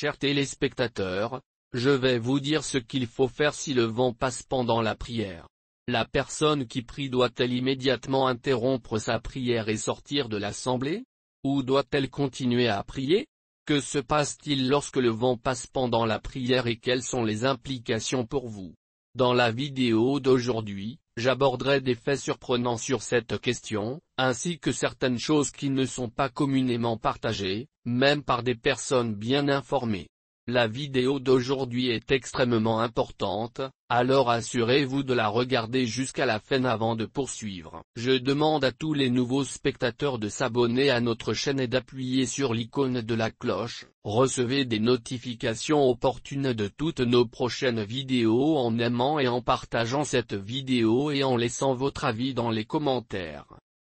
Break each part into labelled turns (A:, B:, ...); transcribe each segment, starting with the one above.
A: chers téléspectateurs, je vais vous dire ce qu'il faut faire si le vent passe pendant la prière. La personne qui prie doit-elle immédiatement interrompre sa prière et sortir de l'assemblée? Ou doit-elle continuer à prier? Que se passe-t-il lorsque le vent passe pendant la prière et quelles sont les implications pour vous? Dans la vidéo d'aujourd'hui, j'aborderai des faits surprenants sur cette question, ainsi que certaines choses qui ne sont pas communément partagées, même par des personnes bien informées. La vidéo d'aujourd'hui est extrêmement importante, alors assurez-vous de la regarder jusqu'à la fin avant de poursuivre. Je demande à tous les nouveaux spectateurs de s'abonner à notre chaîne et d'appuyer sur l'icône de la cloche. Recevez des notifications opportunes de toutes nos prochaines vidéos en aimant et en partageant cette vidéo et en laissant votre avis dans les commentaires.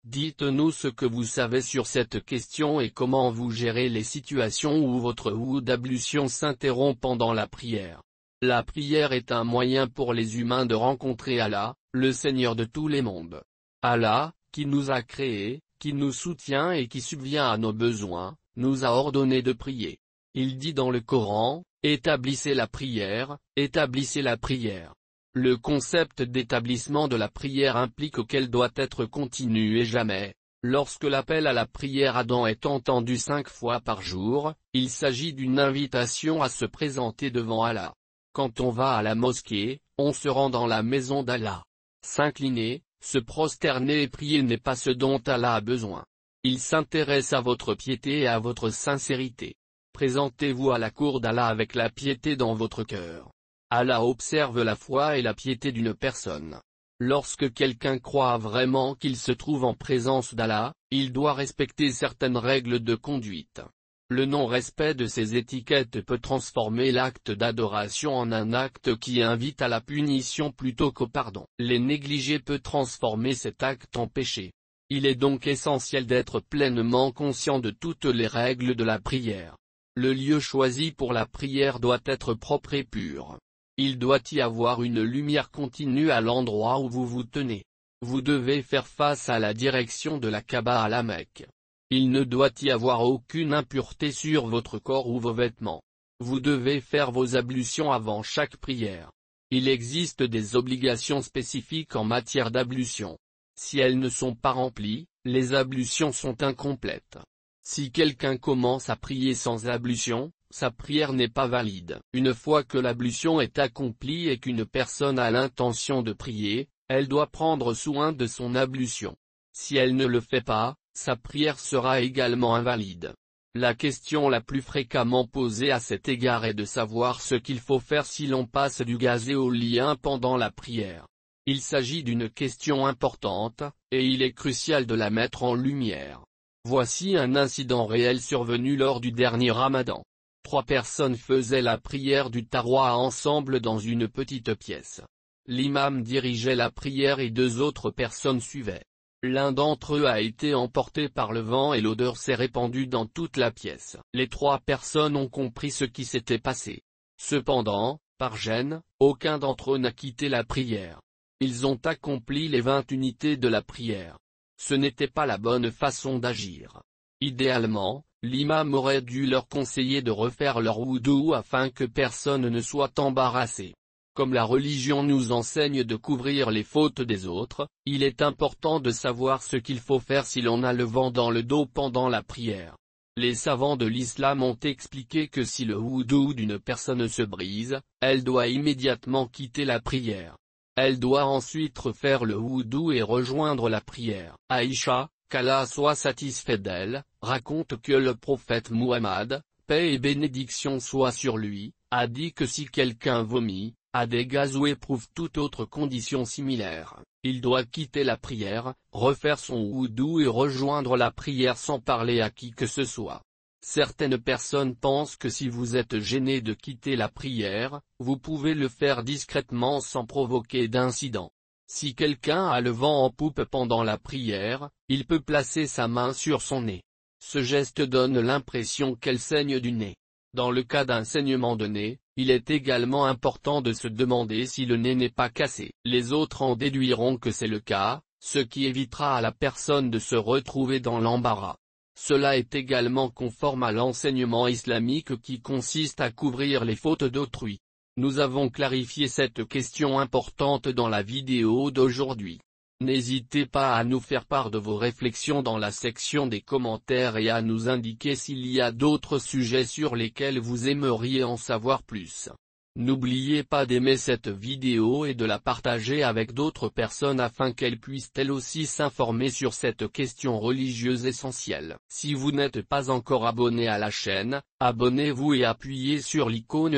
A: Dites-nous ce que vous savez sur cette question et comment vous gérez les situations où votre ou d'ablution s'interrompt pendant la prière. La prière est un moyen pour les humains de rencontrer Allah, le Seigneur de tous les mondes. Allah, qui nous a créés, qui nous soutient et qui subvient à nos besoins, nous a ordonné de prier. Il dit dans le Coran, « Établissez la prière, établissez la prière ». Le concept d'établissement de la prière implique qu'elle doit être continue et jamais. Lorsque l'appel à la prière Adam est entendu 5 fois par jour, il s'agit d'une invitation à se présenter devant Allah. Quand on va à la mosquée, on se rend dans la maison d'Allah. S'incliner, se prosterner et prier n'est pas ce dont Allah a besoin. Il s'intéresse à votre piété et à votre sincérité. Présentez-vous à la cour d'Allah avec la piété dans votre cœur. Allah observe la foi et la piété d'une personne. Lorsque quelqu'un croit vraiment qu'il se trouve en présence d'Allah, il doit respecter certaines règles de conduite. Le non-respect de ces étiquettes peut transformer l'acte d'adoration en un acte qui invite à la punition plutôt qu'au pardon. Les négliger peut transformer cet acte en péché. Il est donc essentiel d'être pleinement conscient de toutes les règles de la prière. Le lieu choisi pour la prière doit être propre et pur. Il doit y avoir une lumière continue à l'endroit où vous vous tenez. Vous devez faire face à la direction de la Kaaba à la Mecque. Il ne doit y avoir aucune impureté sur votre corps ou vos vêtements. Vous devez faire vos ablutions avant chaque prière. Il existe des obligations spécifiques en matière d'ablution. Si elles ne sont pas remplies, les ablutions sont incomplètes. Si quelqu'un commence à prier sans ablution, sa prière n'est pas valide. Une fois que l'ablution est accomplie et qu'une personne a l'intention de prier, elle doit prendre soin de son ablution. Si elle ne le fait pas, sa prière sera également invalide. La question la plus fréquemment posée à cet égard est de savoir ce qu'il faut faire si l'on passe du gaz éolien pendant la prière. Il s'agit d'une question importante, et il est crucial de la mettre en lumière. Voici un incident réel survenu lors du dernier Ramadan. 3 personnes faisaient la prière du taroua ensemble dans une petite pièce. L'imam dirigeait la prière et 2 autres personnes suivaient. L'un d'entre eux a été emporté par le vent et l'odeur s'est répandue dans toute la pièce. Les 3 personnes ont compris ce qui s'était passé. Cependant, par gêne, aucun d'entre eux n'a quitté la prière. Ils ont accompli les 20 unités de la prière. Ce n'était pas la bonne façon d'agir. Idéalement, l'imam aurait dû leur conseiller de refaire leur wudu afin que personne ne soit embarrassé. Comme la religion nous enseigne de couvrir les fautes des autres, il est important de savoir ce qu'il faut faire si l'on a le vent dans le dos pendant la prière. Les savants de l'islam ont expliqué que si le wudu d'une personne se brise, elle doit immédiatement quitter la prière. Elle doit ensuite refaire le wudu et rejoindre la prière. Aïcha, qu'Allah soit satisfait d'elle, raconte que le prophète Muhammad, paix et bénédiction soient sur lui, a dit que si quelqu'un vomit, a des gaz ou éprouve toute autre condition similaire, il doit quitter la prière, refaire son wudu et rejoindre la prière sans parler à qui que ce soit. Certaines personnes pensent que si vous êtes gêné de quitter la prière, vous pouvez le faire discrètement sans provoquer d'incident. Si quelqu'un a le vent en poupe pendant la prière, il peut placer sa main sur son nez. Ce geste donne l'impression qu'elle saigne du nez. Dans le cas d'un saignement de nez, il est également important de se demander si le nez n'est pas cassé. Les autres en déduiront que c'est le cas, ce qui évitera à la personne de se retrouver dans l'embarras. Cela est également conforme à l'enseignement islamique qui consiste à couvrir les fautes d'autrui. Nous avons clarifié cette question importante dans la vidéo d'aujourd'hui. N'hésitez pas à nous faire part de vos réflexions dans la section des commentaires et à nous indiquer s'il y a d'autres sujets sur lesquels vous aimeriez en savoir plus. N'oubliez pas d'aimer cette vidéo et de la partager avec d'autres personnes afin qu'elles puissent elles aussi s'informer sur cette question religieuse essentielle. Si vous n'êtes pas encore abonné à la chaîne, abonnez-vous et appuyez sur l'icône